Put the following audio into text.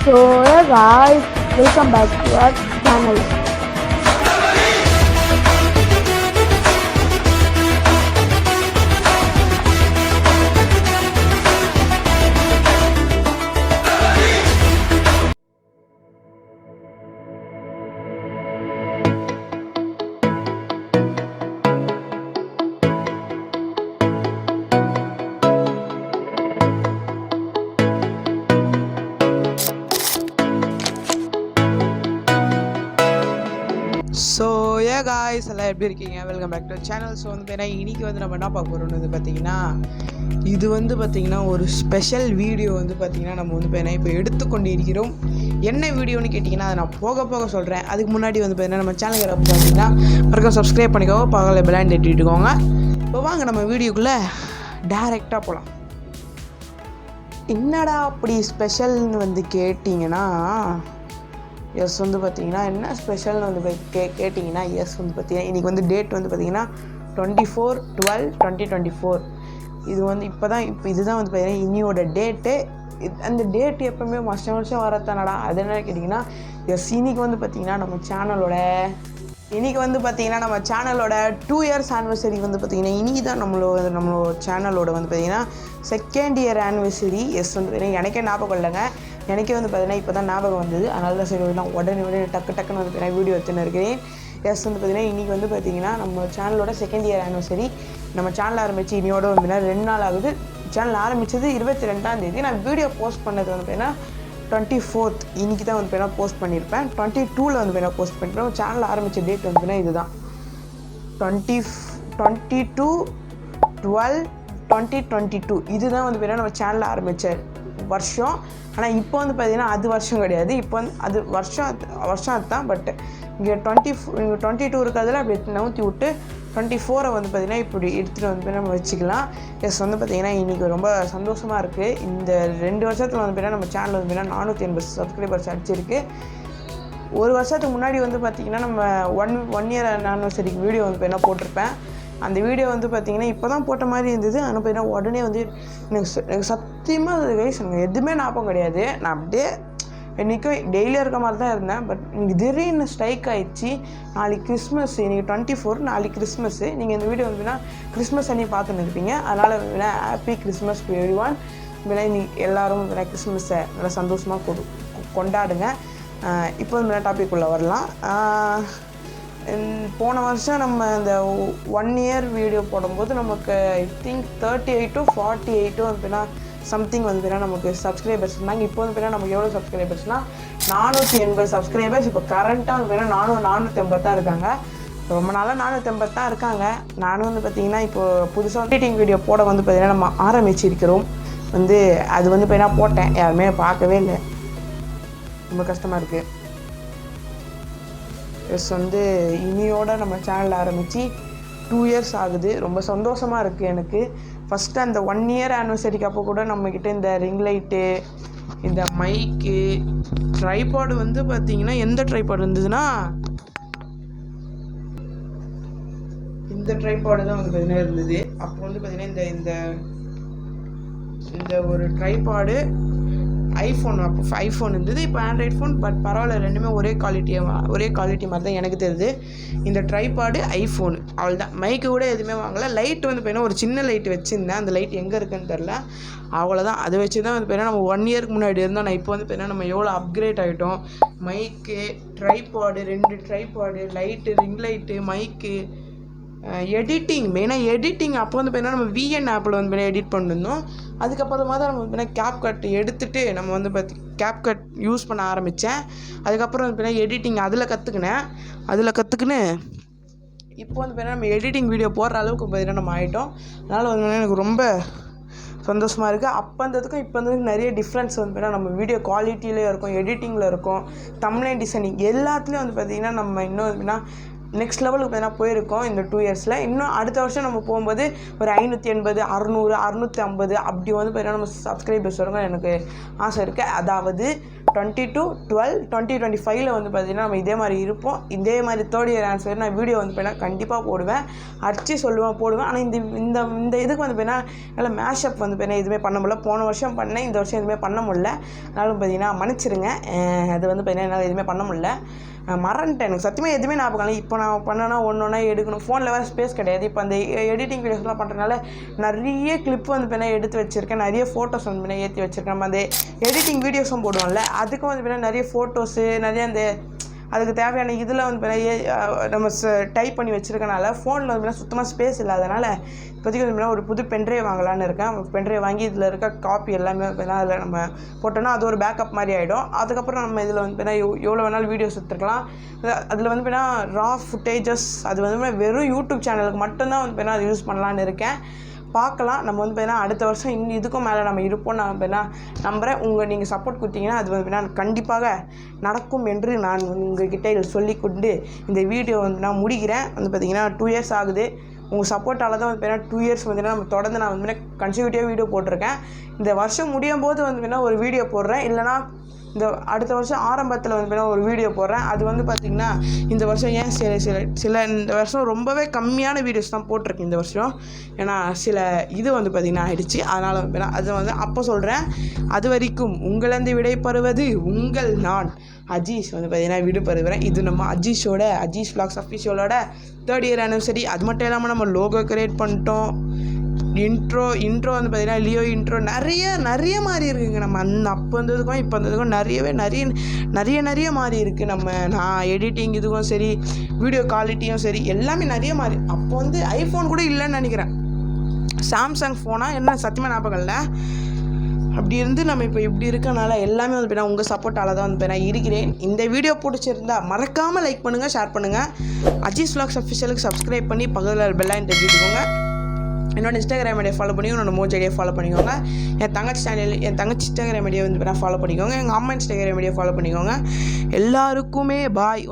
So hey guys, welcome back to our channel. So guys எல்லாம் எப்படி இருக்கீங்க? Welcome back to channel. So வந்து பார்த்தீங்கன்னா இன்றைக்கி வந்து நம்ம என்ன பார்க்க போகிறோம்னு வந்து பார்த்திங்கன்னா, இது வந்து பார்த்திங்கன்னா ஒரு ஸ்பெஷல் வீடியோ வந்து பார்த்திங்கன்னா நம்ம வந்து பார்த்தீங்கன்னா இப்போ எடுத்துக்கொண்டு இருக்கிறோம். என்ன வீடியோன்னு கேட்டிங்கன்னா அதை நான் போக போக சொல்கிறேன். அதுக்கு முன்னாடி வந்து பார்த்திங்கன்னா நம்ம சேனலுக்கு பார்த்தீங்கன்னா மறக்காம சப்ஸ்கிரைப் பண்ணிக்கோங்க, பக்கத்தில் பெல் ஐக்கன் தட்டிட்டுக்கோங்க. இப்போ வாங்க நம்ம வீடியோக்குள்ளே டேரெக்டாக போகலாம். என்னடா அப்படி ஸ்பெஷல்னு வந்து கேட்டிங்கன்னா, எஸ் வந்து பார்த்திங்கன்னா என்ன ஸ்பெஷல்னு வந்து கேட்டிங்கன்னா, எஸ் வந்து பார்த்திங்கன்னா இன்றைக்கி வந்து டேட் வந்து பார்த்திங்கன்னா 24/12/2024. இது வந்து இப்போ இதுதான் வந்து பார்த்திங்கன்னா இன்னியோட டேட்டு. அந்த டேட்டு எப்போவுமே வருஷம் வரத்தானடா. அது என்ன கேட்டிங்கன்னா, எஸ் இன்றைக்கி வந்து பார்த்திங்கன்னா நம்ம சேனலோட 2 years ஆனிவர்சரி வந்து பார்த்திங்கன்னா இன்றைக்கி தான் நம்மளோட சேனலோட வந்து பார்த்திங்கன்னா 2nd year ஆனிவர்சரி. எஸ் வந்து பார்த்திங்கன்னா எனக்கே ஞாபகம் இல்லைங்க, எனக்கே வந்து பார்த்திங்கன்னா இப்போ தான் ஞாபகம் வந்தது. அதனால தான் சரி நான் உடனே டக்குன்னு வந்து பார்த்திங்கன்னா வீடியோ எடுத்துன்னு இருக்கிறேன். எஸ் வந்து பார்த்திங்கன்னா இன்றைக்கி வந்து பார்த்திங்கன்னா நம்ம சேனலோட 2nd year ஆனிவர்சரி. நம்ம சேனல் ஆரம்பித்து இன்னையோட வந்து பார்த்திங்கன்னா 2 நாள் ஆகுது. சேனல் ஆரம்பித்தது 22ஆம் தேதி. நான் வீடியோ போஸ்ட் பண்ணது வந்து பார்த்திங்கன்னா 24th இன்றைக்கி தான் வந்து பார்த்திங்கன்னா போஸ்ட் பண்ணியிருப்பேன். 22ல் வந்து பார்த்திங்கன்னா போஸ்ட் பண்ணியிருப்பேன். சேனல் ஆரம்பித்த டேட் வந்து பார்த்திங்கன்னா இதுதான் 22/12/2022. இதுதான் வந்து பார்த்திங்கன்னா நம்ம சேனல் ஆரம்பித்த வருஷம். ஆனால் இப்போ வந்து பார்த்திங்கன்னா அது வருஷம் கிடையாது, இப்போ வந்து அது வருஷம் அதுதான். பட் இங்கே 22 இருக்கிறதுல அப்படி நவுத்தி விட்டு 24 வந்து பார்த்திங்கன்னா இப்படி எடுத்துகிட்டு வந்து நம்ம வச்சுக்கலாம். எஸ் வந்து பார்த்திங்கன்னா இன்றைக்கி ரொம்ப சந்தோஷமாக இருக்குது. இந்த 2 வருஷத்தில் வந்து பார்த்திங்கன்னா நம்ம சேனல் வந்து பார்த்திங்கன்னா 480 சப்ஸ்கிரைபர்ஸ் அடிச்சிருக்கு. ஒரு வருஷத்துக்கு முன்னாடி வந்து பார்த்திங்கன்னா நம்ம ஒன் இயர் ஆனிவர்சரிக்கு வீடியோ வந்து பார்த்திங்கன்னா போட்டிருப்பேன். அந்த வீடியோ வந்து பார்த்திங்கன்னா இப்போ தான் போட்ட மாதிரி இருந்தது. ஆனால் பார்த்தீங்கன்னா உடனே வந்து எனக்கு சத்தியமாக அது கைஸ் எனக்கு எதுவுமே ஞாபகம் கிடையாது. நான் அப்படியே இன்றைக்கும் டெய்லியாக இருக்க மாதிரி தான் இருந்தேன். பட் இன்றைக்கி திடீர்னு ஸ்ட்ரைக் ஆகிடுச்சு. நாளைக்கு கிறிஸ்மஸ், இன்றைக்கி 24, நாளைக்கு கிறிஸ்மஸ்ஸு. நீங்கள் இந்த வீடியோ வந்து கிறிஸ்மஸ் அன்னி பார்த்துன்னு இருப்பீங்க. அதனால் ஹாப்பி கிறிஸ்மஸ் டு எவ்ரிஒன். இன்னைக்கு எல்லோரும் கிறிஸ்மஸை நல்லா சந்தோஷமாக கொண்டாடுங்க. இப்போ வந்து டாபிக் உள்ள வரலாம். போன வருஷம் நம்ம இந்த 1 year வீடியோ போடும்போது நமக்கு ஐ திங்க் 38 to 48 அப்படின்னா சம்திங் வந்து பார்த்தீங்கன்னா நமக்கு சப்ஸ்கிரைபர்ஸ் இருந்தாங்க. இப்போ வந்து பார்த்தீங்கன்னா நமக்கு எவ்வளோ சப்ஸ்கிரைபர்ஸ்னால் 480 சப்ஸ்கிரைபர்ஸ். இப்போ கரண்ட்டாக வந்து பார்த்தீங்கன்னா 480 தான் இருக்காங்க. ரொம்ப நாளாக 480 தான் இருக்காங்க. நானும் வந்து பார்த்திங்கன்னா இப்போது புதுசாக எடிட்டிங் வீடியோ போட வந்து பார்த்திங்கன்னா நம்ம ஆரம்பிச்சிருக்கிறோம். வந்து அது வந்து பார்த்தீங்கன்னா போட்டேன், யாருமே பார்க்கவே இல்லை. ரொம்ப கஷ்டமாக இருக்குது. எஸ் வந்து இனியோட நம்ம சேனல் ஆரம்பித்து 2 years ஆகுது. ரொம்ப சந்தோஷமாக இருக்குது எனக்கு. ஃபஸ்ட்டு அந்த 1 year ஆனிவர்சரிக்கு அப்போ கூட நம்மக்கிட்ட இந்த ரிங் லைட்டு, இந்த மைக்கு, ட்ரைபாடு வந்து பார்த்திங்கன்னா எந்த ட்ரைபாடு இருந்ததுன்னா இந்த ட்ரைபாடு தான் வந்து பார்த்திங்கன்னா இருந்தது. அப்போ வந்து பார்த்திங்கன்னா இந்த ஒரு ட்ரைபாடு ஐஃபோன், அப்போ ஐஃபோன் இருந்தது. இப்போ ஆண்ட்ராய்ட் ஃபோன். பட் பரவாயில்ல, ரெண்டுமே ஒரே குவாலிட்டி மாதிரி தான் எனக்கு தெரியுது. இந்த ட்ரைபாடு, ஐஃபோனு, அவ்வளோதான். மைக்கு கூட எதுவுமே வாங்கலை. லைட் வந்து பார்த்தீங்கன்னா ஒரு சின்ன லைட் வச்சுருந்தேன். அந்த லைட் எங்கே இருக்குன்னு தெரில, அவ்வளோதான். அதை வச்சு தான் வந்து பார்த்தீங்கன்னா நம்ம 1 yearக்கு முன்னாடி இருந்தோம். நான் இப்போ வந்து பார்த்தீங்கன்னா நம்ம எவ்வளோ அப்கிரேட் ஆகிட்டோம். Mic, tripod, 2 tripod, light, ring light, mic, editing, மெயினாக எடிட்டிங். அப்போ வந்து பார்த்தீங்கன்னா நம்ம VN ஆப்பில் வந்து பார்த்தீங்கன்னா எடிட் பண்ணிருந்தோம். அதுக்கப்புறமா தான் நம்ம பார்த்தீங்கன்னா CapCut எடுத்துகிட்டு நம்ம வந்து CapCut யூஸ் பண்ண ஆரம்பித்தேன். அதுக்கப்புறம் வந்து பார்த்தீங்கன்னா எடிட்டிங் அதில் கற்றுக்கினேன். இப்போ வந்து பார்த்தீங்கன்னா நம்ம எடிட்டிங் வீடியோ போடுற அளவுக்கு பார்த்தீங்கன்னா நம்ம ஆகிட்டோம். அதனால் வந்து எனக்கு ரொம்ப சந்தோஷமாக இருக்குது. அப்போ இருந்ததுக்கும் இப்போ இருந்ததுக்கு நிறைய டிஃப்ரென்ஸ் வந்து பார்த்தீங்கன்னா நம்ம வீடியோ குவாலிட்டியிலே இருக்கும், எடிட்டிங்கில் இருக்கும், தம்ப்நெயில் டிசைனிங் எல்லாத்துலேயும் வந்து பார்த்திங்கன்னா நம்ம இன்னும் பார்த்தீங்கன்னா நெக்ஸ்ட் லெவலுக்கு பார்த்தீங்கன்னா போயிருக்கோம் இந்த 2 இயர்ஸில். இன்னும் அடுத்த வருஷம் நம்ம போகும்போது ஒரு 580, 600, 650 அப்படி வந்து பார்த்தீங்கன்னா நம்ம சப்ஸ்கிரைபர்ஸ் வருங்க எனக்கு ஆசை இருக்குது. அதாவது 22/12/2025 வந்து பார்த்திங்கன்னா நம்ம இதே மாதிரி இருப்போம். இதே மாதிரி 3rd year ஆன்சர் நான் வீடியோ வந்து பார்த்தீங்கன்னா கண்டிப்பாக போடுவேன், அடிச்சு சொல்லுவேன், போடுவேன். ஆனால் இந்த இதுக்கு வந்து பார்த்தீங்கன்னா நல்லா மேஷப் வந்து பார்த்தீங்கன்னா எதுவுமே பண்ண முடியல. போன வருஷம் பண்ணேன், இந்த வருஷம் எதுவுமே பண்ண முடியல. அதனால பார்த்தீங்கன்னா மன்னிச்சிருங்க. அது வந்து பார்த்தீங்கன்னா என்னால் எதுவுமே பண்ண முடியல, மறந்துட்டேன். எனக்கு சத்தியமாக எதுவுமே ஞாபகம் இல்லை. இப்போ நான் பண்ணேன்னா ஒன்றா எடுக்கணும், ஃபோனில் வேறு ஸ்பேஸ் கிடையாது. இப்போ அந்த எடிட்டிங் வீடியோஸ்லாம் பண்ணுறதுனால நிறைய கிளிப் வந்து பார்த்தீங்கன்னா எடுத்து வச்சுருக்கேன், நிறைய ஃபோட்டோஸ் வந்து பார்த்தீங்கன்னா ஏற்றி வச்சுருக்கேன். நம்ம அந்த எடிட்டிங் வீடியோஸும் போடுவோம்ல, அதுக்கும் வந்து பார்த்தீங்கன்னா நிறைய ஃபோட்டோஸு, நிறைய அந்த அதுக்கு தேவையான இதில் வந்து பார்த்தீங்கன்னா நம்ம டைப் பண்ணி வச்சுருக்கனால ஃபோனில் வந்து பார்த்தீங்கன்னா சுத்தமாக ஸ்பேஸ் இல்லாதனால இப்போதைக்கு வந்து பார்த்தீங்கன்னா ஒரு புது பென்ட்ரைவ் வாங்கலான்னு இருக்கேன். பென்ட்ரைவ் வாங்கி இதில் இருக்க காப்பி எல்லாமே பார்த்தீங்கன்னா அதில் நம்ம போட்டோன்னா அது ஒரு பேக்கப் மாதிரி ஆகிடும். அதுக்கப்புறம் நம்ம இதில் வந்து பார்த்தீங்கன்னா எவ்வளோ வேணாலும் வீடியோஸ் எடுத்துக்கலாம். அதில் வந்து பார்த்தீங்கன்னா ரா ஃபுட்டேஜஸ் அது வந்து வெறும் யூடியூப் சேனலுக்கு மட்டும்தான் வந்து பார்த்தீங்கன்னா அது யூஸ் பண்ணலான்னு இருக்கேன். பார்க்கலாம். நம்ம வந்து பார்த்தீங்கன்னா அடுத்த வருஷம் இன்னும் இதுக்கும் மேலே நம்ம இருப்போம். நான் பார்த்தீங்கன்னா நம்புகிறேன். நீங்கள் சப்போர்ட் கொடுத்தீங்கன்னா அது வந்து பார்த்தீங்கன்னா கண்டிப்பாக நடக்கும் என்று நான் உங்கள்கிட்ட சொல்லிக்கொண்டு இந்த வீடியோ வந்து நான் முடிக்கிறேன். வந்து பார்த்திங்கன்னா 2 இயர்ஸ் ஆகுது. உங்கள் சப்போர்ட்டால் தான் வந்து பார்த்தீங்கன்னா 2 இயர்ஸ் வந்து நம்ம தொடர்ந்து நான் வந்து கன்சிக்யூட்டிவாக வீடியோ போட்டிருக்கேன். இந்த வருஷம் முடியும் போது வந்து பார்த்தீங்கன்னா ஒரு வீடியோ போடுறேன், இல்லைனா இந்த அடுத்த வருஷம் ஆரம்பத்தில் வந்து பார்த்தீங்கன்னா ஒரு வீடியோ போடுறேன். அது வந்து பார்த்திங்கன்னா இந்த வருஷம் ஏன் சில இந்த வருஷம் ரொம்பவே கம்மியான வீடியோஸ் தான் போட்டிருக்கேன் இந்த வருஷம். ஏன்னா சில இது வந்து பார்த்திங்கன்னா ஆகிடுச்சு. அதனால் வந்து அது வந்து அப்போ சொல்கிறேன். அது வரைக்கும் உங்களந்து விடைபெறுவது உங்கள் நான் அஜீஷ் வந்து பார்த்திங்கன்னா விடைபெறுகிறேன். இது நம்ம அஜீஷோட Ajeesh vlogs அஃபிஷியலோட 3rd year anniversary. அது மட்டும் இல்லாமல் நம்ம லோகோ கிரியேட் பண்ணிட்டோம். இன்ட்ரோ வந்து பார்த்திங்கன்னா லியோ இன்ட்ரோ நிறைய மாறி இருக்குங்க. நம்ம அப்போ வந்ததுக்கும் இப்போ வந்ததுக்கும் நிறைய மாறி இருக்குது. நான் எடிட்டிங் இதுக்கும் சரி, வீடியோ குவாலிட்டியும் சரி, எல்லாமே நிறைய மாறி. அப்போ வந்து ஐஃபோன் கூட இல்லைன்னு நினைக்கிறேன், சாம்சங் ஃபோனாக என்ன சத்தியமாக ஞாபகம் இல்லை. அப்படி இருந்து நம்ம இப்போ இப்படி இருக்கனால எல்லாமே வந்து பார்த்தீங்கன்னா உங்கள் சப்போர்ட்டால் தான் வந்து நான் இருக்கிறேன். இந்த வீடியோ பிடிச்சிருந்தா மறக்காமல் லைக் பண்ணுங்கள், ஷேர் பண்ணுங்கள். அஜீஸ் vlogs அஃபிஷியலுக்கு சப்ஸ்கிரைப் பண்ணி பக்கத்தில் பெல்லைன் தட்டிட்டுக்கோங்க. என்னோட இன்ஸ்டாகிராம் ஐடியா ஃபாலோ பண்ணி என்னோட மோஜ் ஐடியா ஃபாலோ பண்ணிக்கோங்க. என் தங்கச்சி இன்ஸ்டாகிராம் ஐடியா வந்து ஃபாலோ பண்ணிக்கோங்க. எங்கள் அம்மா இன்ஸ்டாகிராம் ஐடியா ஃபாலோ பண்ணிக்கோங்க. எல்லாருக்குமே பாய்.